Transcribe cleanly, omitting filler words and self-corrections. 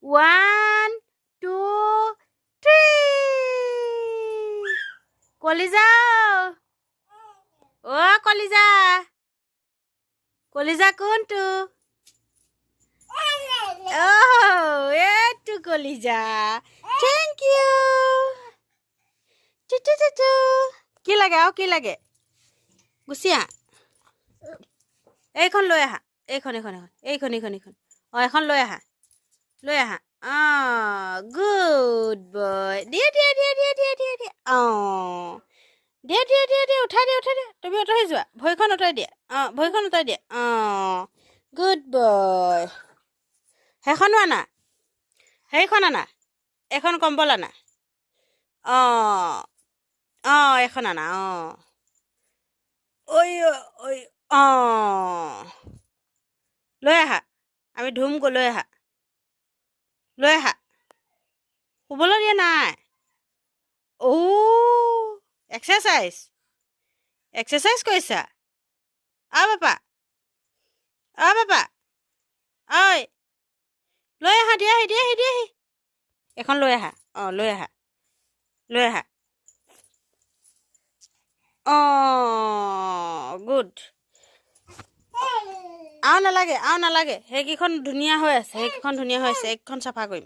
1 2 3 কলিজা কলিজা কলিজা কোনটো এইটো কলিজা থেংক ইউ কি লাগে আৰু কি লাগে গুচি আহা এইখন লৈ আহা এইখন এখন লৈ আহা গুড বয় দিয়ে উঠাই দিয়া তুমি আঁতৰি যোৱা ভৰিখন আঁতৰাই দিয়া গুড বয় সেইখনো আনা সেইখন আনা এখন কম্বল আনা এখন আনা ঐ লৈ আহা আমি ধুমগৈ লৈ আহা শুবলৈ দিয়া নাই এক্সাৰচাইজ কৰিছা বাপা ঐ লৈ আহা দিয়াহি এখন লৈ আহা লৈ আহা গুড আৰু নালাগে সেইকেইখন ধুনীয়া হৈ আছে এইখন চাফা কৰিম